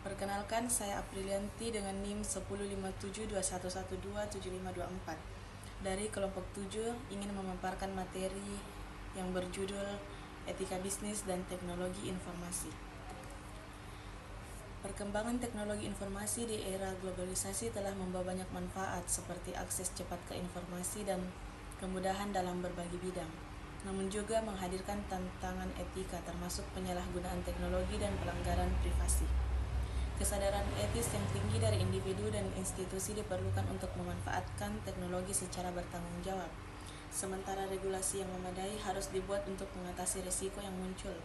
Perkenalkan, saya Aprilianti dengan NIM 105721127524 dari kelompok 7 ingin memaparkan materi yang berjudul Etika Bisnis dan Teknologi Informasi. Perkembangan teknologi informasi di era globalisasi telah membawa banyak manfaat seperti akses cepat ke informasi dan kemudahan dalam berbagai bidang. Namun juga menghadirkan tantangan etika termasuk penyalahgunaan teknologi dan pelanggaran privasi. Kesadaran etis yang tinggi dari individu dan institusi diperlukan untuk memanfaatkan teknologi secara bertanggung jawab. Sementara regulasi yang memadai harus dibuat untuk mengatasi risiko yang muncul.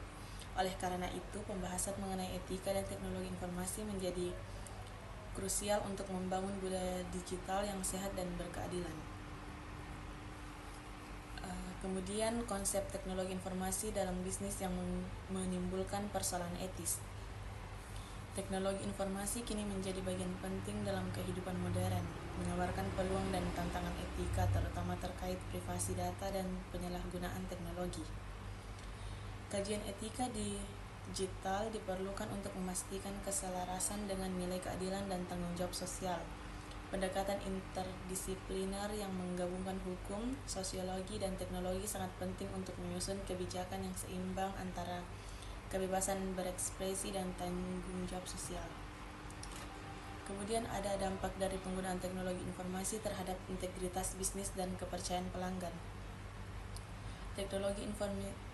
Oleh karena itu, pembahasan mengenai etika dan teknologi informasi menjadi krusial untuk membangun budaya digital yang sehat dan berkeadilan. Kemudian konsep teknologi informasi dalam bisnis yang menimbulkan persoalan etis. Teknologi informasi kini menjadi bagian penting dalam kehidupan modern, menawarkan peluang dan tantangan etika terutama terkait privasi data dan penyalahgunaan teknologi. Kajian etika digital diperlukan untuk memastikan keselarasan dengan nilai keadilan dan tanggung jawab sosial. Pendekatan interdisipliner yang menggabungkan hukum, sosiologi, dan teknologi sangat penting untuk menyusun kebijakan yang seimbang antara kebebasan berekspresi dan tanggung jawab sosial. Kemudian ada dampak dari penggunaan teknologi informasi terhadap integritas bisnis dan kepercayaan pelanggan. Teknologi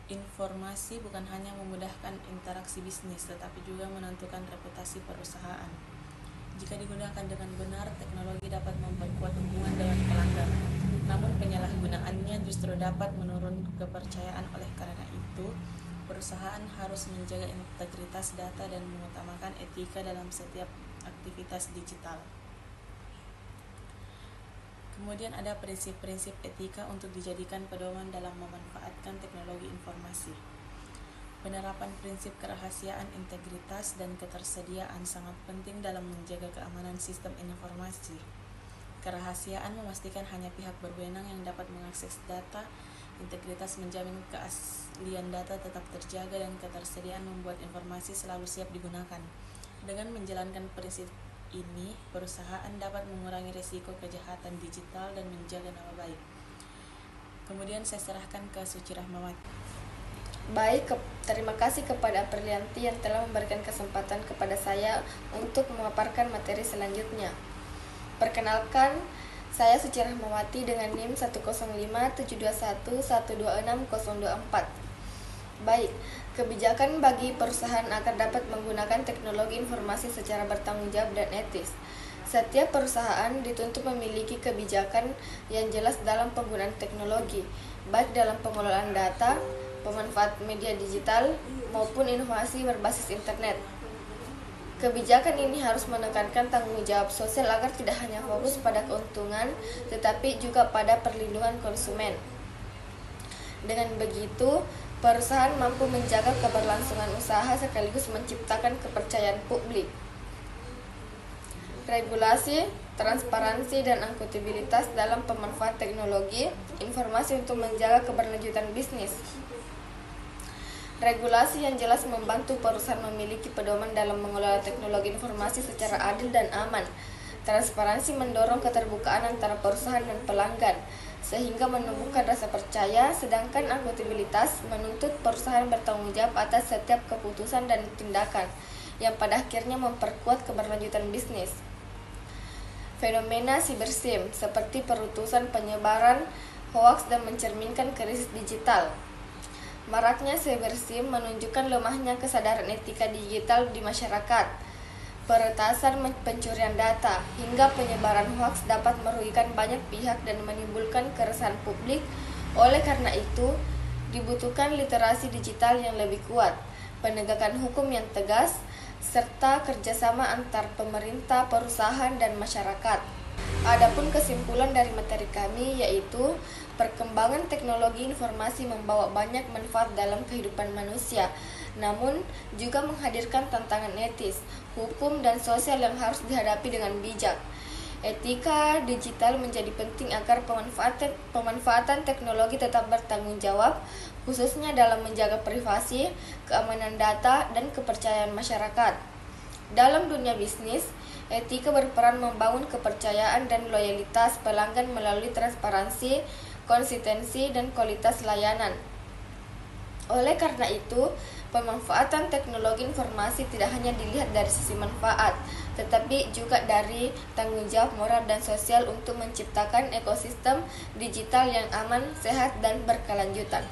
informasi bukan hanya memudahkan interaksi bisnis, tetapi juga menentukan reputasi perusahaan. Jika digunakan dengan benar, teknologi dapat memperkuat hubungan dengan pelanggan. Namun penyalahgunaannya justru dapat menurunkan kepercayaan. Oleh karena itu, perusahaan harus menjaga integritas data dan mengutamakan etika dalam setiap aktivitas digital. Kemudian ada prinsip-prinsip etika untuk dijadikan pedoman dalam memanfaatkan teknologi informasi. Penerapan prinsip kerahasiaan, integritas, dan ketersediaan sangat penting dalam menjaga keamanan sistem informasi. Kerahasiaan memastikan hanya pihak berwenang yang dapat mengakses data. Integritas menjamin keaslian data tetap terjaga, dan ketersediaan membuat informasi selalu siap digunakan. Dengan menjalankan prinsip ini, perusahaan dapat mengurangi risiko kejahatan digital dan menjaga nama baik. Kemudian saya serahkan ke Suci Rahmawati. Baik, terima kasih kepada Aprilianti yang telah memberikan kesempatan kepada saya untuk memaparkan materi selanjutnya. Perkenalkan, saya Suci Rahmawati dengan NIM 105721126024. Baik, kebijakan bagi perusahaan agar dapat menggunakan teknologi informasi secara bertanggung jawab dan etis. Setiap perusahaan dituntut memiliki kebijakan yang jelas dalam penggunaan teknologi, baik dalam pengelolaan data, pemanfaat media digital, maupun inovasi berbasis internet. Kebijakan ini harus menekankan tanggung jawab sosial agar tidak hanya fokus pada keuntungan, tetapi juga pada perlindungan konsumen. Dengan begitu, perusahaan mampu menjaga keberlangsungan usaha sekaligus menciptakan kepercayaan publik. Regulasi, transparansi, dan akuntabilitas dalam pemanfaatan teknologi informasi untuk menjaga keberlanjutan bisnis. Regulasi yang jelas membantu perusahaan memiliki pedoman dalam mengelola teknologi informasi secara adil dan aman. Transparansi mendorong keterbukaan antara perusahaan dan pelanggan, sehingga menumbuhkan rasa percaya, sedangkan akuntabilitas menuntut perusahaan bertanggung jawab atas setiap keputusan dan tindakan, yang pada akhirnya memperkuat keberlanjutan bisnis. Fenomena cybersim seperti perutusan, penyebaran hoaks, dan mencerminkan krisis digital. Maraknya cybersim menunjukkan lemahnya kesadaran etika digital di masyarakat. Peretasan pencurian data hingga penyebaran hoaks dapat merugikan banyak pihak dan menimbulkan keresahan publik. Oleh karena itu, dibutuhkan literasi digital yang lebih kuat, penegakan hukum yang tegas, serta kerjasama antar pemerintah, perusahaan, dan masyarakat. Adapun kesimpulan dari materi kami yaitu perkembangan teknologi informasi membawa banyak manfaat dalam kehidupan manusia, namun juga menghadirkan tantangan etis, hukum, dan sosial yang harus dihadapi dengan bijak. Etika digital menjadi penting agar pemanfaatan teknologi tetap bertanggung jawab, khususnya dalam menjaga privasi, keamanan data, dan kepercayaan masyarakat. Dalam dunia bisnis, etika berperan membangun kepercayaan dan loyalitas pelanggan melalui transparansi, konsistensi, dan kualitas layanan. Oleh karena itu, pemanfaatan teknologi informasi tidak hanya dilihat dari sisi manfaat, tetapi juga dari tanggung jawab moral dan sosial untuk menciptakan ekosistem digital yang aman, sehat, dan berkelanjutan.